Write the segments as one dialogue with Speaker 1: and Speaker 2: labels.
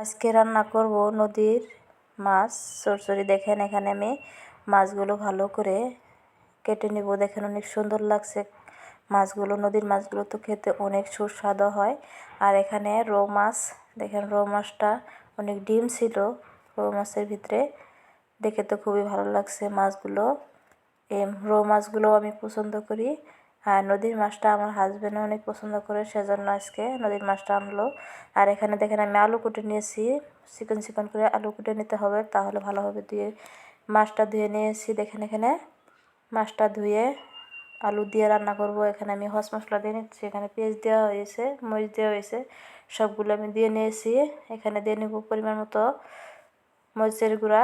Speaker 1: আজকে রান্না করব নদীর মাছ চচ্চড়ি। দেখেন এখানে আমি মাছগুলো ভালো করে কেটে নেব। দেখেন অনেক সুন্দর লাগছে মাছগুলো। নদীর মাছগুলো তো খেতে অনেক সুস্বাদু হয়। আর এখানে রৌ মাছ, দেখেন রৌ মাছটা অনেক ডিম ছিল রৌ মাছের ভিতরে, দেখে তো খুবই ভালো লাগছে মাছগুলো। এই রৌ মাছগুলো আমি পছন্দ করি। আর নদীর মাছটা আমার হাজব্যান্ডও অনেক পছন্দ করে, সেজন্য আজকে নদীর মাছটা আনলো। আর এখানে দেখেন আমি আলু কুটে নিয়েছি, চিকন চিকন করে আলু কুটে নিতে হবে, তাহলে ভালো হবে। মাছটা ধুয়ে নিয়েছি। দেখেন এখানে মাছটা ধুয়ে আলু দিয়ে রান্না করব। এখানে আমি হস মশলা দিয়ে নিচ্ছি। এখানে পেঁয়াজ দেওয়া হয়েছে, মরিচ দেওয়া হয়েছে, সবগুলো আমি দিয়ে নিয়েছি। এখানে দিয়ে নেব পরিমাণ মতো মরিচের গুঁড়া,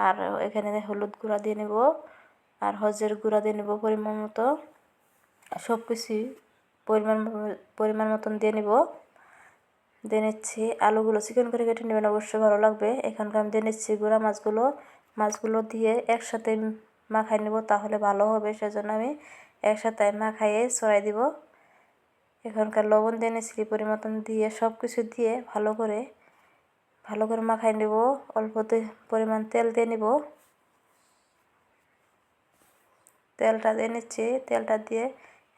Speaker 1: আর এখানে হলুদ গুঁড়া দিয়ে নেব, আর হলুদের গুঁড়া দিয়ে নেব পরিমাণ মতো। সব কিছুই পরিমাণ মতন দিয়ে নিচ্ছি। আলুগুলো চিকন করে কেটে নেবেন, অবশ্যই ভালো লাগবে। এখানকার আমি দিয়ে নিচ্ছি গুঁড়া মাছগুলো দিয়ে একসাথে মাখাই নেব, তাহলে ভালো হবে। সেজন্য আমি একসাথে মাখাইয়ে ছড়াই দিব। এখানকার লবণ দিয়ে নিচ্ছি পরিমাণ দিয়ে, সব কিছু দিয়ে ভালো করে মাখাই নেব। অল্প পরিমাণ তেল দিয়ে নেব, তেলটা দিয়ে নিচ্ছি। তেলটা দিয়ে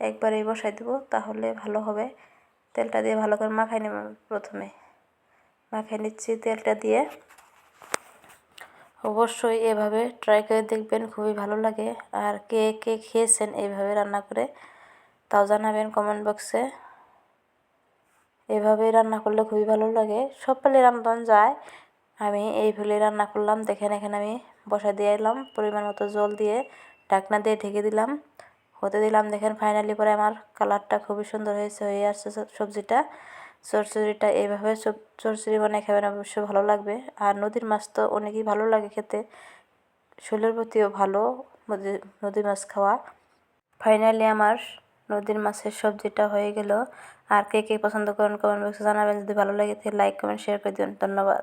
Speaker 1: একবারেই বসাই দেবো, তাহলে ভালো হবে। তেলটা দিয়ে ভালো করে মাখাই নেব। প্রথমে মাখাই নিচ্ছি তেলটা দিয়ে। অবশ্যই এভাবে ট্রাই করে দেখবেন, খুবই ভালো লাগে। আর কে কে খেয়েছেন এইভাবে রান্না করে, তাও জানাবেন কমেন্ট বক্সে। এভাবেই রান্না করলে খুবই ভালো লাগে। সব পেলে রান্না যায়, আমি এইভাবে রান্না করলাম। দেখেন এখানে আমি বসা দিয়ে এলাম, পরিমাণ মতো জল দিয়ে ঢাকনা দিয়ে ঢেকে দিলাম, হতে দিলাম। দেখেন ফাইনালি পরে আমার কালারটা খুবই সুন্দর হয়ে আসছে চচ্চড়িটা। এইভাবে চচ্চড়ি বানিয়ে খাবেন, অবশ্যই ভালো লাগবে। আর নদীর মাছ তো অনেকই ভালো লাগে খেতে, শরীরের প্রতিও ভালো নদীর মাছ খাওয়া। ফাইনালি আমার নদীর মাছের সবজিটা হয়ে গেল। আর কে কে পছন্দ করেন কমেন্ট বক্সে জানাবেন। যদি ভালো লাগে তাহলে লাইক কমেন্ট শেয়ার করে দিন। ধন্যবাদ।